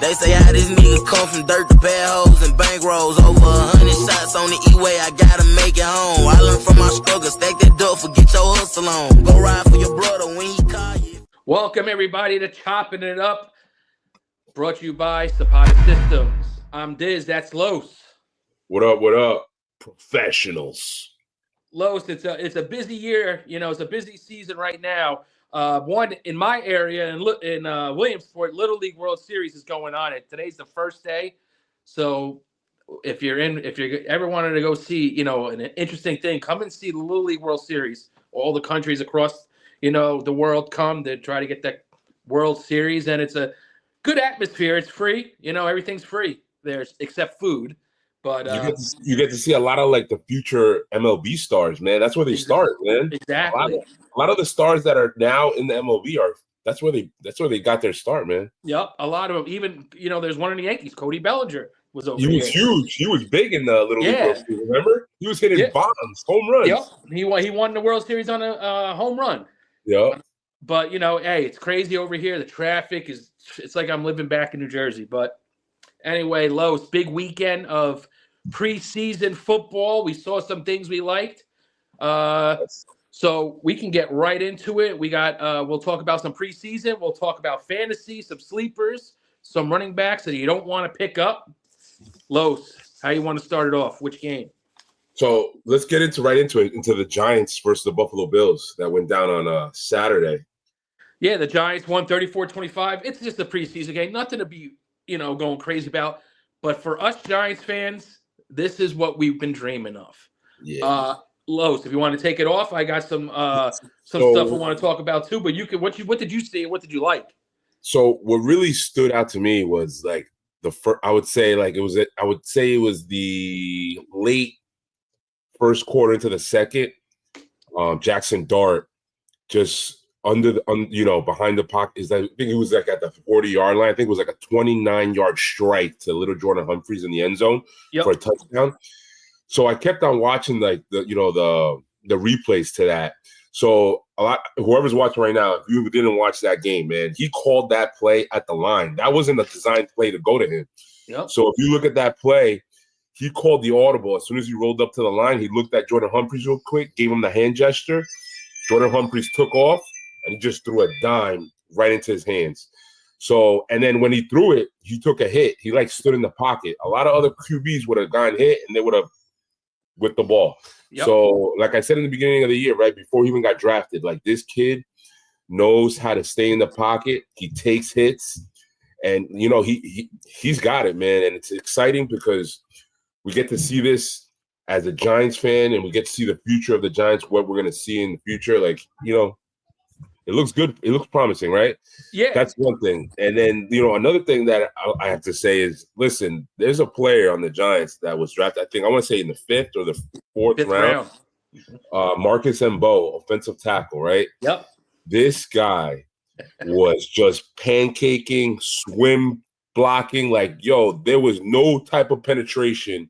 They say how this nigga come from dirt to bad hoes and bank rolls. Over 100 shots on the E-way, I gotta make it home. I learned from my struggle, stack that dope, forget your hustle on. Go ride for your brother when he call you. Welcome everybody to Chopping It Up, brought to you by Zapata Systems. I'm Dizz, that's Los. What up, what up, professionals? Los, it's a busy year, it's a busy season right now. One in my area in Williamsport, Little League World Series is going on. And today's the first day, so if you ever wanted to go see, an interesting thing, come and see the Little League World Series. All the countries across, the world come to try to get that World Series, and it's a good atmosphere. It's free, everything's free there except food. But you get to see a lot of like the future MLB stars, man. That's where they start, man. Exactly. A lot of the stars that are now in the MLB that's where they got their start, man. Yep, a lot of them. Even there's one in the Yankees. Cody Bellinger was over. He was huge. He was big in the Little League World Series. Remember, he was hitting bombs, home runs. Yep, he won the World Series on a home run. Yep. But hey, it's crazy over here. The traffic it's like I'm living back in New Jersey. But anyway, Los, big weekend of preseason football. We saw some things we liked. So we can get right into it. We got we'll talk about some preseason. We'll talk about fantasy, some sleepers, some running backs that you don't want to pick up. Los, how you want to start it off? Which game? So let's get into the Giants versus the Buffalo Bills that went down on Saturday. Yeah, the Giants won 34-25. It's just a preseason game. Nothing to be, going crazy about. But for us Giants fans, this is what we've been dreaming of. Yeah. Los, if you want to take it off, I got some stuff I want to talk about too. But you can. What did you see? What did you like? So what really stood out to me was like the first. I would say it was the late first quarter into the second. Jackson Dart just behind the pocket. I think it was like at the 40-yard line. I think it was like a 29-yard strike to little Jordan Humphries in the end zone for a touchdown. So I kept on watching like the replays to that. So whoever's watching right now, if you didn't watch that game, man, he called that play at the line. That wasn't a designed play to go to him. Yep. So if you look at that play, he called the audible. As soon as he rolled up to the line, he looked at Jordan Humphries real quick, gave him the hand gesture. Jordan Humphries took off, and he just threw a dime right into his hands. So, and then when he threw it, he took a hit. He like stood in the pocket. A lot of other QBs would have gotten hit, and they would have with the ball. Yep. So, like I said in the beginning of the year, right before he even got drafted, like this kid knows how to stay in the pocket. He takes hits, and he's got it, man. And it's exciting because we get to see this as a Giants fan, and we get to see the future of the Giants. What we're gonna see in the future, like it looks good. It looks promising, right? Yeah. That's one thing. And then, another thing that I have to say is, listen, there's a player on the Giants that was drafted, I want to say in the 5th or the 4th round. Marcus Mbo, offensive tackle, right? Yep. This guy was just pancaking, swim blocking. Like, there was no type of penetration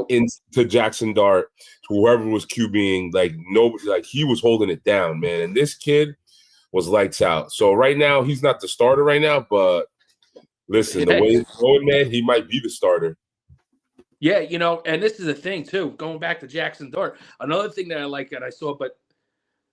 into Jackson Dart, to whoever was QBing. Like, nobody, like he was holding it down, man. And this kid was lights out. So right now, he's not the starter right now, but listen, the way it's going, man, he might be the starter. Yeah, and this is the thing, too, going back to Jackson Dart. Another thing that I like that I saw, but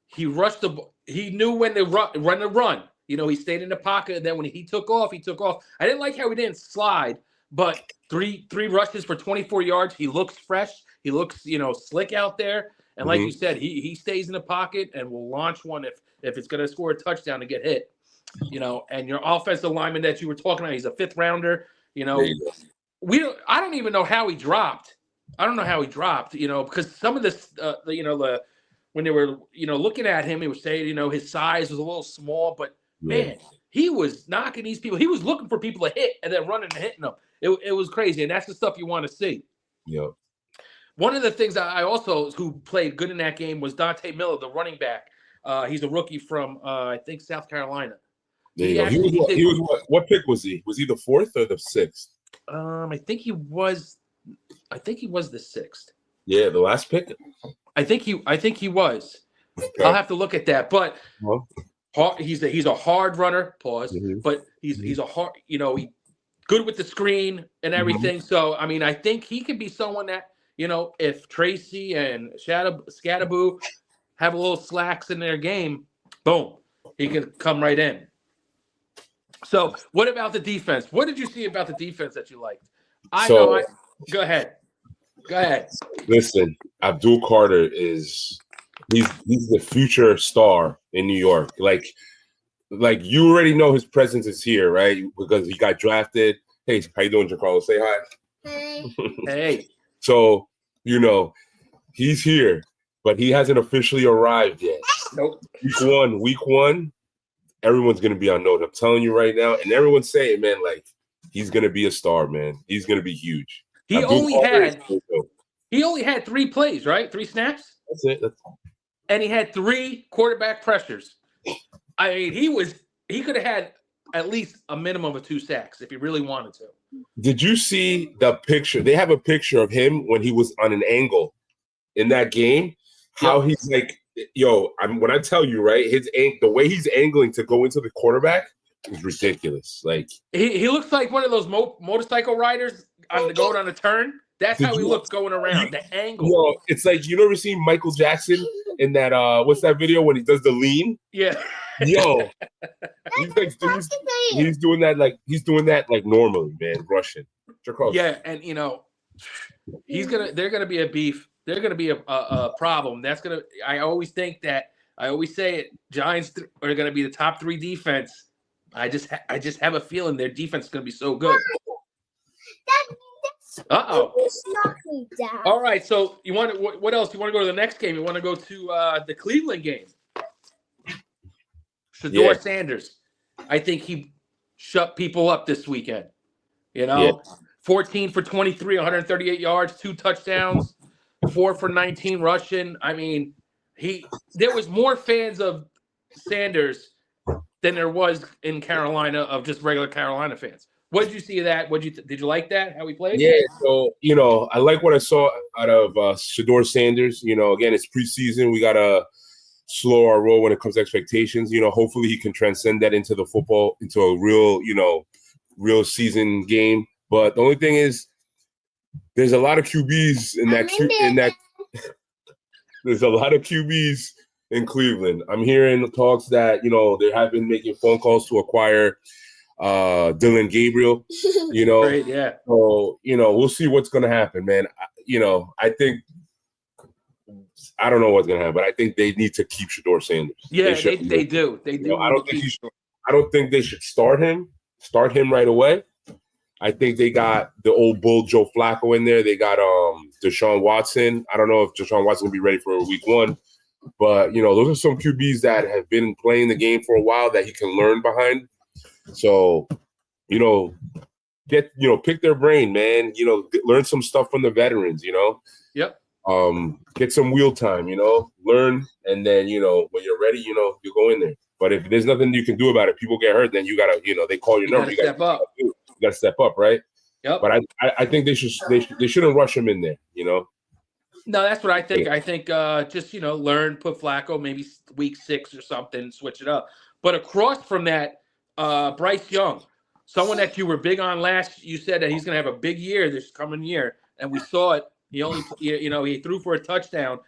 he rushed the ball. He knew when to run the run. He stayed in the pocket, and then when he took off, he took off. I didn't like how he didn't slide, but three rushes for 24 yards. He looks fresh. He looks, slick out there. And like you said, he stays in the pocket and will launch one if it's going to score a touchdown and get hit. And your offensive lineman that you were talking about, he's a 5th rounder. I don't even know how he dropped. I don't know how he dropped. Because some of this, when they were looking at him, he was saying his size was a little small, but man, he was knocking these people. He was looking for people to hit and then running and hitting them. It was crazy, and that's the stuff you want to see. Yep. One of the things I also who played good in that game was Dante Miller, the running back. He's a rookie from I think South Carolina. There you go. He was what pick was he? Was he the 4th or the 6th? I think he was the 6th. Yeah, the last pick. I think he was. Okay. I'll have to look at that. But he's a hard runner. Pause. Mm-hmm. But he's a hard. good with the screen and everything. So, I mean, I think he could be someone that, if Tracy and Scattaboo have a little slacks in their game, boom, he can come right in. So, what about the defense? What did you see about the defense that you liked? Go ahead. Listen, Abdul Carter he's the future star in New York. Like you already know his presence is here, right? Because he got drafted. Hey, how you doing, Giancarlo? Say hi. Hey. So, he's here, but he hasn't officially arrived yet. Nope. Week one, everyone's gonna be on note. I'm telling you right now, and everyone's saying, man, like he's gonna be a star, man. He's gonna be huge. He only had 3 plays, right? 3 snaps. That's it. And he had 3 quarterback pressures. I mean, he could have had at least a minimum of 2 sacks if he really wanted to. Did you see the picture? They have a picture of him when he was on an angle in that game. How he's like, when I tell you, right, the way he's angling to go into the quarterback is ridiculous. Like he looks like one of those motorcycle riders going on a turn. That's how he looks going around. The angle. It's like, you never seen Michael Jackson in that what's that video when he does the lean? Yeah. He's doing that like normally, man, rushing. Yeah, and they're gonna be a beef. They're gonna be a problem. I always say it, Giants are gonna be the top 3 defense. I just have a feeling their defense is gonna be so good. All right, so you want what else? You want to go to the next game? You want to go to the Cleveland game? Shedeur Sanders. I think he shut people up this weekend. 14 for 23, 138 yards, 2 touchdowns, 4 for 19 rushing. I mean, there was more fans of Sanders than there was in Carolina of just regular Carolina fans. What did you see of that? Did you like that? How he played? Yeah, so I like what I saw out of Shedeur Sanders. Again, it's preseason. We gotta slow our roll when it comes to expectations. Hopefully he can transcend that into the football, into a real season game. But the only thing is, there's a lot of QBs in that. There's a lot of QBs in Cleveland. I'm hearing talks that they have been making phone calls to acquire Dylan Gabriel. Great, yeah. So we'll see what's gonna happen, man. I think. I don't know what's gonna happen, but I think they need to keep Shedeur Sanders. Yeah, they do. They do. I don't think they should start him right away. I think they got the old bull Joe Flacco in there. They got Deshaun Watson. I don't know if Deshaun Watson will be ready for week 1, but those are some QBs that have been playing the game for a while that he can learn behind. So, pick their brain, man. Learn some stuff from the veterans. Yep. Get some wheel time, learn, and then when you're ready, you go in there. But if there's nothing you can do about it, people get hurt, then you gotta, they call your number. You gotta step up. You gotta step up, right? Yep. But I think they shouldn't rush him in there. No, that's what I think. I think just learn, put Flacco maybe week 6 or something, switch it up. But across from that, Bryce Young, someone that you were big on you said that he's gonna have a big year this coming year, and we saw it. He only, he threw for a touchdown,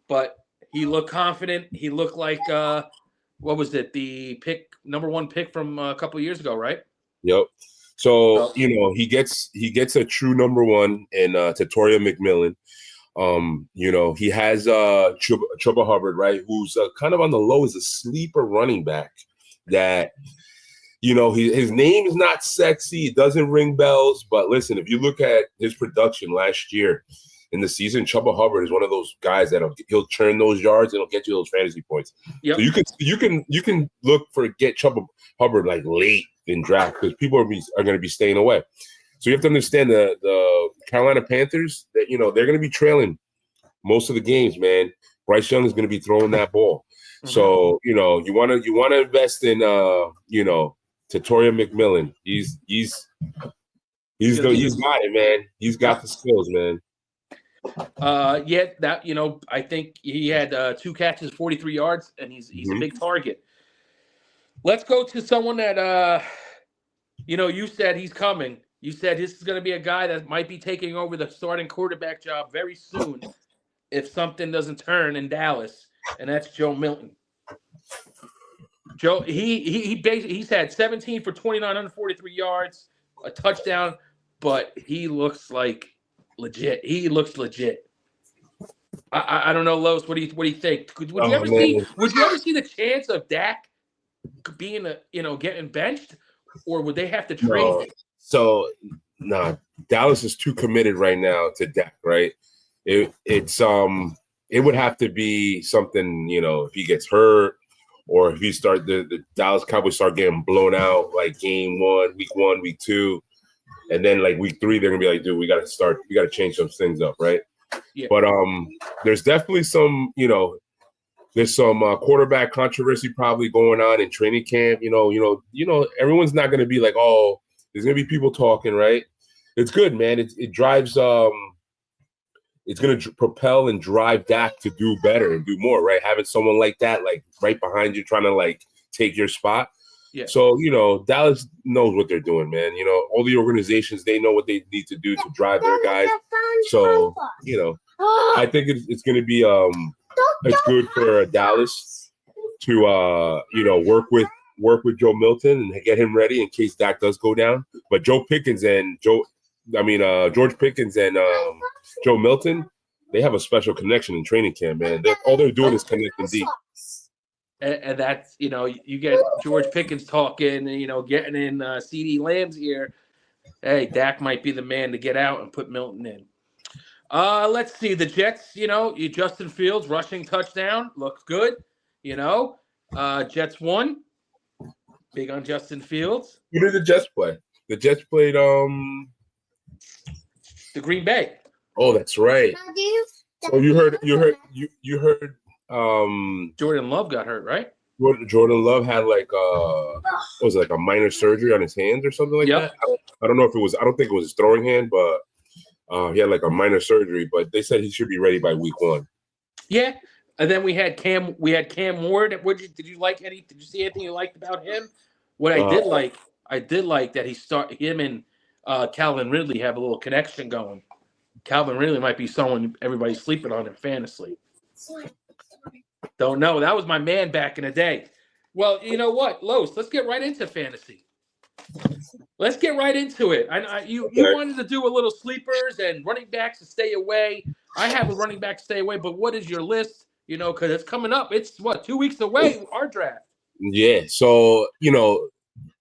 but he looked confident. He looked like, what was it? The number 1 pick from a couple of years ago, right? Yep. So, he gets a true number 1 in Tatoria McMillan. He has Chuba Hubbard, right? Who's kind of on the low as a sleeper running back that, his name is not sexy. It doesn't ring bells. But listen, if you look at his production last year, in the season, Chuba Hubbard is one of those guys that he'll churn those yards and he'll get you those fantasy points. Yep. So you can look for get Chuba Hubbard like late in draft because people are going to be staying away. So you have to understand the Carolina Panthers that they're going to be trailing most of the games. Man, Bryce Young is going to be throwing that ball. Mm-hmm. So you want to invest in Tatoria McMillan. He's got it, man. He's got the skills, man. I think he had 2 catches, 43 yards, and he's a big target. Let's go to someone that you said he's coming. You said this is going to be a guy that might be taking over the starting quarterback job very soon if something doesn't turn in Dallas, and that's Joe Milton. Joe, he's had 17 for 2,943 yards, a touchdown, but he looks like legit. He looks legit. I don't know, Los. What do you think? Would you ever see the chance of Dak being getting benched, or would they have to trade him? So Dallas is too committed right now to Dak, right? It would have to be something, if he gets hurt or if he the Dallas Cowboys start getting blown out like game 1, week 1, week 2, and then like week 3 they're gonna be like, dude, we gotta change some things up, right? Yeah. But there's definitely some, there's some quarterback controversy probably going on in training camp. Everyone's not gonna be like, oh, there's gonna be people talking, right? It's good, man. It drives it's gonna propel and drive Dak to do better and do more, right? Having someone like that, like right behind you, trying to like take your spot. Yeah. So Dallas knows what they're doing, man. All the organizations, they know what they need to do to drive their guys. So I think it's gonna be it's good for Dallas to work with Joe Milton and get him ready in case Dak does go down. But George Pickens and Joe Milton, they have a special connection in training camp, man. All they're doing is connecting deep. And that's, you get George Pickens talking, and, getting in CeeDee Lamb's ear. Hey, Dak might be the man to get out and put Milton in. Let's see. The Jets, Justin Fields rushing touchdown. Looks good. Jets won. Big on Justin Fields. Who did the Jets play? The Jets played the Green Bay. Oh, that's right. So you heard Jordan Love got hurt, right? Jordan Love had like a minor surgery on his hands or something like that. I don't know if it was. I don't think it was his throwing hand, but he had like a minor surgery. But they said he should be ready by week 1. Yeah, and then we had Cam Ward. Did you see anything you liked about him? What I did like that him and Calvin Ridley have a little connection going. Calvin Ridley might be someone everybody's sleeping on in fantasy. Don't know. That was my man back in the day. Well, you know what, Los, let's get right into fantasy. Let's get right into it. You wanted to do a little sleepers and running backs to stay away. I have a running back to stay away, but what is your list? Because it's coming up. It's 2 weeks away, our draft. Yeah. So,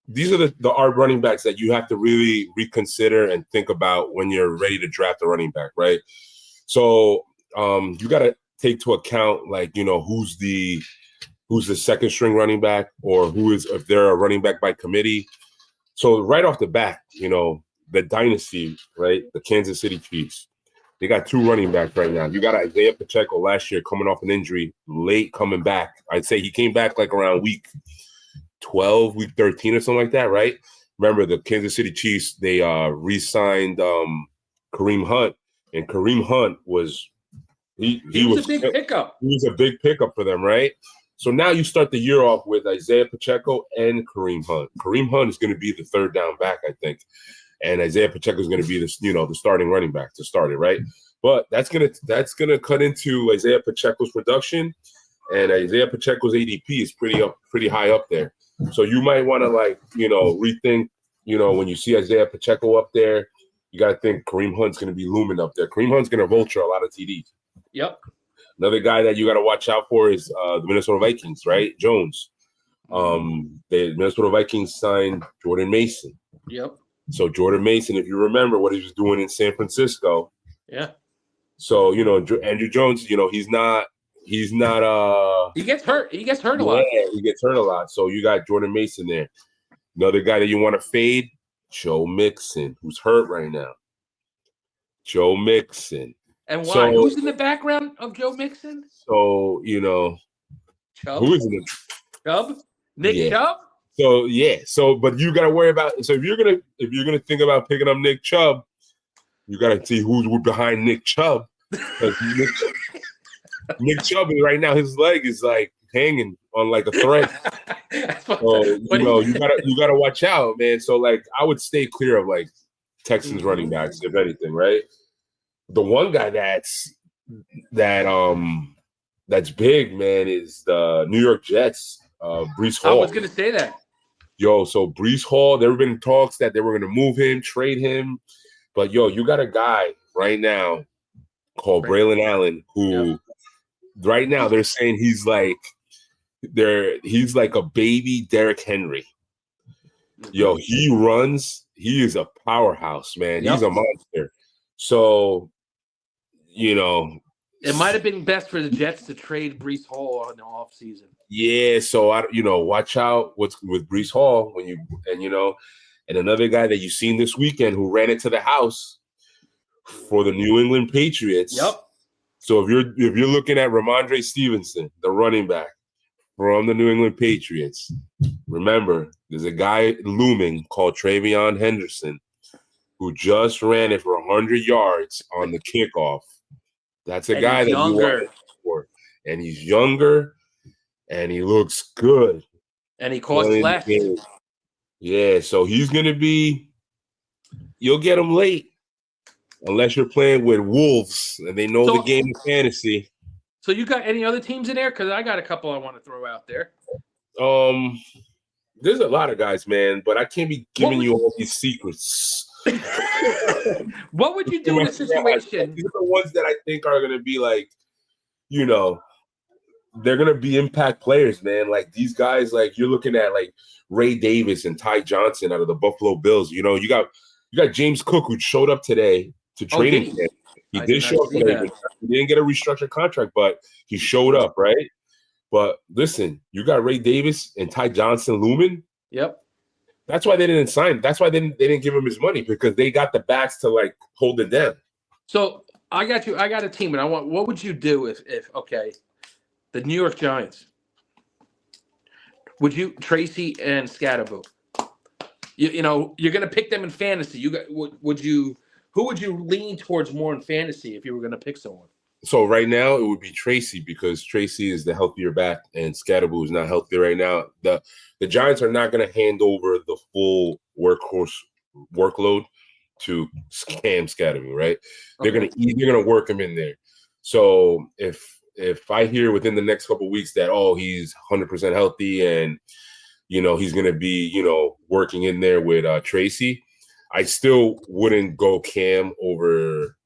these are the our running backs that you have to really reconsider and think about when you're ready to draft a running back, right? So you got to take to account, like, who's the second string running back, or if they're a running back by committee. So right off the bat, the dynasty, right? The Kansas City Chiefs, they got 2 running backs right now. You got Isaiah Pacheco last year coming off an injury, late coming back. I'd say he came back like around week 12, week 13 or something like that, right? Remember the Kansas City Chiefs, they re-signed Kareem Hunt, and Kareem Hunt was he was a big pickup. He was a big pickup for them, right? So now you start the year off with Isaiah Pacheco and Kareem Hunt. Kareem Hunt is going to be the third down back, I think, and Isaiah Pacheco is going to be the starting running back to start it, right? But that's gonna cut into Isaiah Pacheco's production, and Isaiah Pacheco's ADP is pretty high up there. So you might want to rethink, when you see Isaiah Pacheco up there, you got to think Kareem Hunt's going to be looming up there. Kareem Hunt's going to vulture a lot of TDs. Yep. Another guy that you got to watch out for is the Minnesota Vikings, right? Jones. The Minnesota Vikings signed Jordan Mason. Yep. So Jordan Mason, if you remember what he was doing in San Francisco. Yeah. So, Andrew Jones, he's not he gets hurt. He gets hurt a lot. Yeah, he gets hurt a lot. So you got Jordan Mason there. Another guy that you want to fade, Joe Mixon, who's hurt right now. Joe Mixon. And why? So, who's in the background of Joe Mixon? So, Chubb? Who is in it? Chubb? Nick Chubb? So So but you gotta worry about if you're gonna think about picking up Nick Chubb, you gotta see who's behind Nick Chubb. Nick Chubb right now, his leg is like hanging on like a thread. So you gotta watch out, man. So like I would stay clear of like Texans running backs, if anything, right? The one guy that's big, man, is the New York Jets, Brees Hall. I was going to say that. Yo, so Brees Hall, there have been talks that they were going to move him, trade him. But, yo, you got a guy right now called Braylon Allen who right now they're saying he's like a baby Derrick Henry. Yo, he is a powerhouse, man. He's a monster. So, it might have been best for the Jets to trade Brees Hall in the offseason. Yeah, so watch out with Brees Hall and another guy that you've seen this weekend who ran into the house for the New England Patriots. Yep. So if you're looking at Ramondre Stevenson, the running back from the New England Patriots, remember there's a guy looming called Travion Henderson who just ran it for 100 yards on the kickoff. That's a guy that you want for, and he's younger. And he looks good. And he costs less. Yeah, so he's going to be – you'll get him late unless you're playing with Wolves and they know the game of fantasy. So you got any other teams in there? Because I got a couple I want to throw out there. There's a lot of guys, man, but I can't be giving you all these secrets. What would you do in a situation? These are the ones that I think are going to be like, they're gonna be impact players, man. Like these guys, like you're looking at like Ray Davis and Ty Johnson out of the Buffalo Bills. You got James Cook who showed up today to training camp. He did show up today. He didn't get a restructured contract, but he showed up, right? But listen, you got Ray Davis and Ty Johnson looming. Yep. That's why they didn't sign. That's why they didn't give him his money because they got the backs to like hold it down. So I got you. I got a team, and what would you do if the New York Giants? Would you Tracy and Scatterbo? You're going to pick them in fantasy. Who would you lean towards more in fantasy if you were going to pick someone? So right now it would be Tracy because Tracy is the healthier back and Scatterbo is not healthy right now. The Giants are not going to hand over the full workload to Cam Scatterbo, right? Okay. They're going to work him in there. So if I hear within the next couple of weeks that he's 100% healthy and he's going to be working in there with Tracy, I still wouldn't go Cam over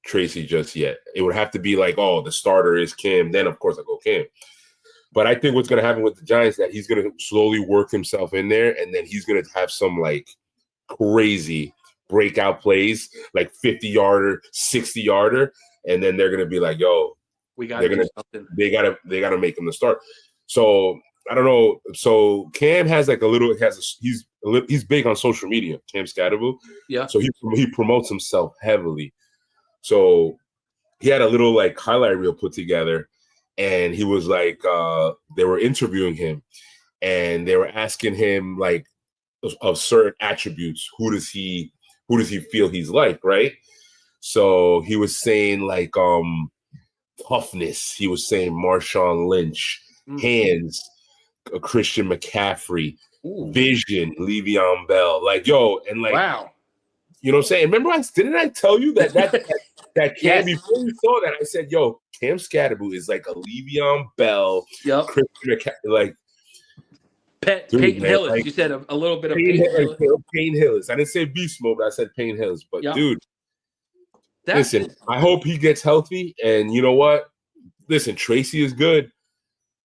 Tracy just yet. It would have to be like, the starter is Cam, then of course I go Cam. But I think what's going to happen with the Giants that he's going to slowly work himself in there, and then he's going to have some like crazy breakout plays, like 50-yarder, 60-yarder, and then they're going to be like, we got to do something. They got to make him the start. So I don't know. So Cam has like he's big on social media. Cam Scatterbo. Yeah. So he promotes himself heavily. So he had a little like highlight reel put together, and he was like, they were interviewing him, and they were asking him like of certain attributes. Who does he feel he's like, right? So he was saying like toughness. He was saying Marshawn Lynch, hands, Christian McCaffrey, vision, Le'Veon Bell. Like, and like, wow. You know what I'm saying? Remember, didn't I tell you that Cam, before you saw that, I said, Cam Scatterbo is like a Le'Veon Bell, Christian McCaffrey, like Peyton Hillis. Like, you said a little bit of Peyton Hillis. I didn't say beast mode, but I said Peyton Hillis. But dude, listen, I hope he gets healthy. And you know what? Listen, Tracy is good.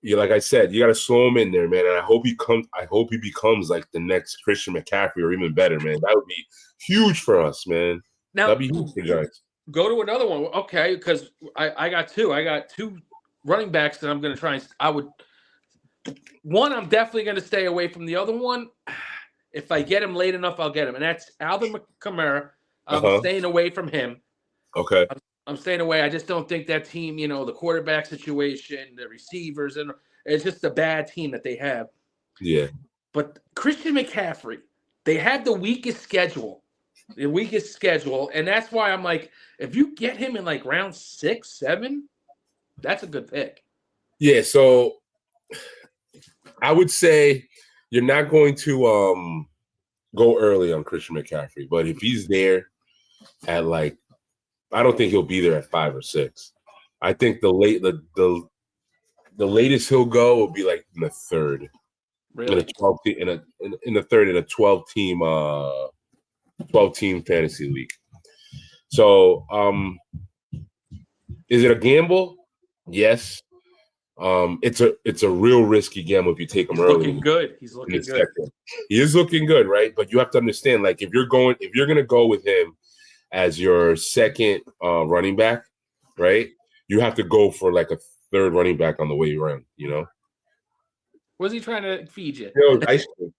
Like I said, you got to slow him in there, man. And I hope he becomes like the next Christian McCaffrey or even better, man. That would be huge for us, man. Now, that'd be huge for Giants. Go to another one, okay? Because I got two. I got two running backs that I'm going to try. One, I'm definitely going to stay away from. The other one, if I get him late enough, I'll get him, and that's Alvin Kamara. I'm staying away from him. Okay. I'm staying away. I just don't think that team, the quarterback situation, the receivers, and it's just a bad team that they have. Yeah. But Christian McCaffrey, they have the weakest schedule, and that's why I'm like, if you get him in like round 6, 7, that's a good pick. Yeah. So I would say you're not going to go early on Christian McCaffrey. But if he's there at like, I don't think he'll be there at 5 or 6. I think the latest he'll go will be like in the third. Really? In a 12 in the third in a 12 team fantasy league. So is it a gamble? Yes. It's a real risky gamble if you take him early. Looking good. He's looking good. Second. He is looking good, right? But you have to understand, like, if you're gonna go with him as your second running back, right? You have to go for like a third running back on the way around, you know. What's he trying to feed you? Ice cream.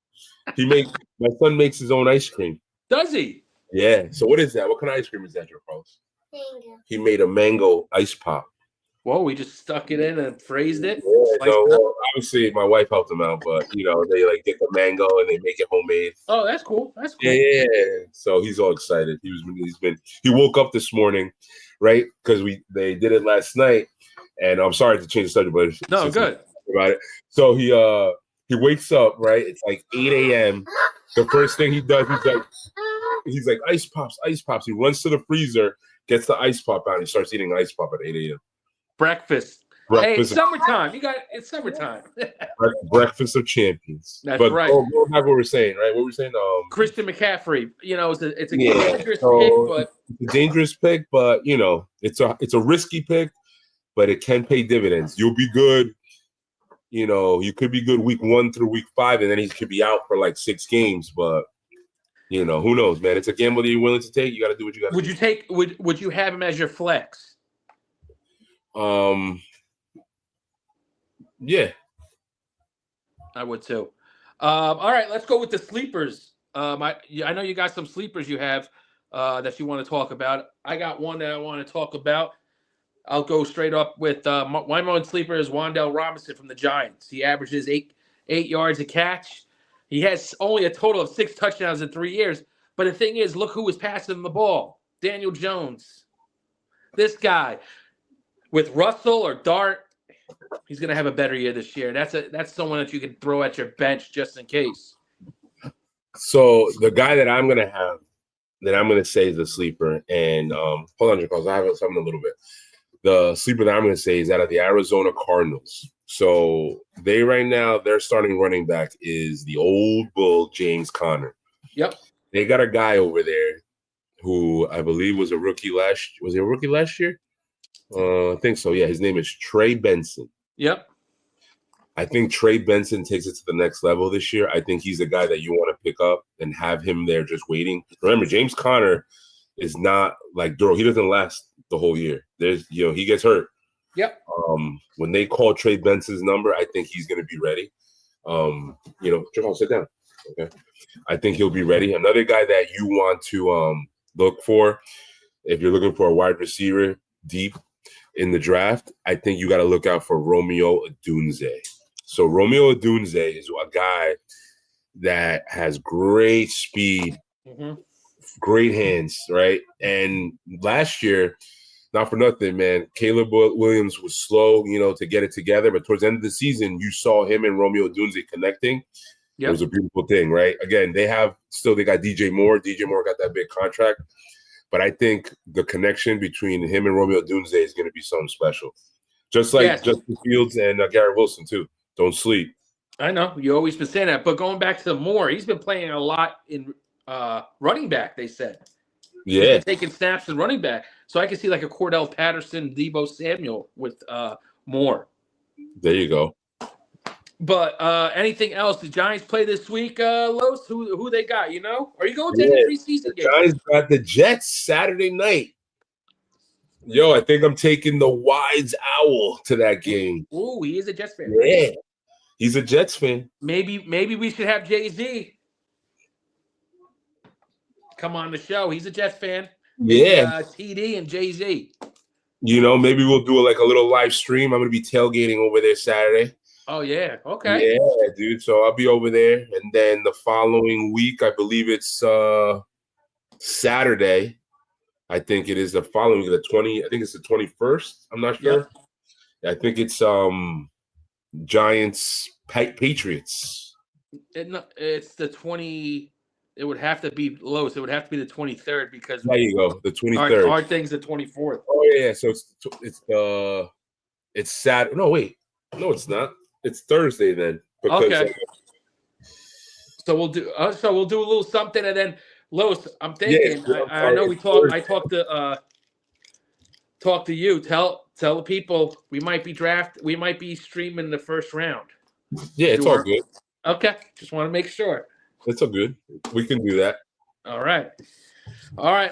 My son makes his own ice cream. Does he? Yeah. So what is that? What kind of ice cream is that, your Carlos? Mango. He made a mango ice pop. Whoa, we just stuck it in and phrased it. Yeah, no, obviously my wife helped him out, but they like get the mango and they make it homemade. Oh, that's cool. That's cool. Yeah. So he's all excited. He woke up this morning, right? Because they did it last night, and I'm sorry to change the subject, but no, good about it. So he wakes up, right? It's like 8 a.m. The first thing he does, he's like ice pops. He runs to the freezer, gets the ice pop out, and he starts eating ice pop at 8 a.m. Breakfast. Hey, it's summertime. It's summertime. Breakfast of champions. That's right. Go back what we're saying, right? What we're saying. Christian McCaffrey. It's a dangerous pick, but it's a dangerous pick, but it's a risky pick, but it can pay dividends. You'll be good. You could be good week 1 through week 5, and then he could be out for like 6 games. But who knows, man? It's a gamble that you're willing to take. You got to do what you got to do. Would you have him as your flex? Yeah, I would too. All right, let's go with the sleepers. I know you got some sleepers you have that you want to talk about. I got one that I want to talk about. I'll go straight up with my own sleeper is Wan'Dale Robinson from the Giants. He averages 8 yards a catch. He has only a total of 6 touchdowns in 3 years. But the thing is, look who was passing him the ball. Daniel Jones. This guy. With Russell or Dart, he's going to have a better year this year. That's someone that you can throw at your bench just in case. So the guy that I'm going to say is the sleeper. And hold on, Jacob, I have something a little bit. The sleeper that I'm going to say is out of the Arizona Cardinals. So their starting running back is the old bull, James Conner. Yep. They got a guy over there who I believe was a rookie was he a rookie last year? I think so. Yeah, his name is Trey Benson. Yep. I think Trey Benson takes it to the next level this year. I think he's the guy that you want to pick up and have him there just waiting. Remember, James Conner is not like Duro. He doesn't last the whole year. He gets hurt. Yep. When they call Trey Benson's number, I think he's going to be ready. Jamal, sit down. Okay. I think he'll be ready. Another guy that you want to look for, if you're looking for a wide receiver deep in the draft, I think you got to look out for Romeo Odunze. So Romeo Odunze is a guy that has great speed, great hands, right? And last year, not for nothing, man, Caleb Williams was slow, to get it together. But towards the end of the season, you saw him and Romeo Odunze connecting. Yep. It was a beautiful thing, right? Again, they got DJ Moore. DJ Moore got that big contract. But I think the connection between him and Romeo Odunze is going to be something special. Just like Justin Fields and Garrett Wilson, too. Don't sleep. I know. You always been saying that. But going back to Moore, he's been playing a lot in running back, they said. Yeah. He's been taking snaps in running back. So I can see like a Cordell Patterson, Deebo Samuel with Moore. There you go. But anything else? The Giants play this week, Los? Who they got, Are you going to any preseason game? The Giants got the Jets Saturday night. Yo, I think I'm taking the Wise Owl to that game. Ooh, he is a Jets fan. Yeah. He's a Jets fan. Maybe we should have Jay-Z come on the show. He's a Jets fan. Yeah. TD and Jay-Z. Maybe we'll do a little live stream. I'm going to be tailgating over there Saturday. Oh, yeah. Okay. Yeah, dude. So I'll be over there. And then the following week, I believe it's Saturday. I think it is the following week, I think it's the 21st. I'm not sure. Yeah. I think it's Giants Patriots. It's the 20. It would have to be Los. It would have to be the 23rd because There you go. The 23rd. our thing's the 24th. Oh yeah. So it's Saturday. No, wait. No, it's not. It's Thursday then. Because, Okay. So we'll do a little something, and then Los. I'm thinking. Yeah, I know we talked. I talked to you. Tell the people we might be streaming the first round. yeah, it's all good. Okay, just want to make sure. It's all good. We can do that. All right,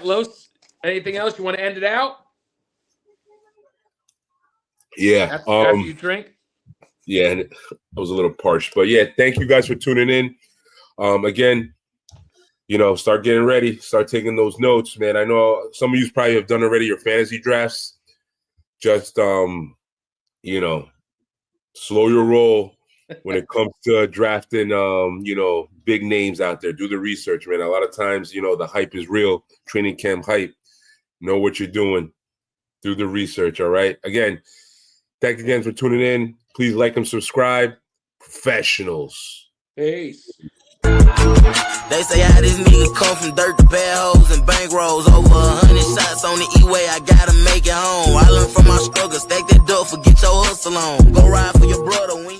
Los. Anything else you want to end it out? Yeah. After you drink. Yeah, and it was a little parched, but yeah, thank you guys for tuning in. Again, start getting ready, start taking those notes, man. I know some of you probably have done already your fantasy drafts. Just slow your roll when it comes to drafting big names out there. Do the research, man. A lot of times, the hype is real, training camp hype. Know what you're doing. Do the research, all right? Again, thanks again for tuning in. Please like and subscribe. Professionals. Peace. They say how this nigga come from dirt to bad hoes and bankrolls. Over 100 shots on the E-way, I gotta make it home. I learned from my struggle, stack that dope, forget your hustle on. Go ride for your brother when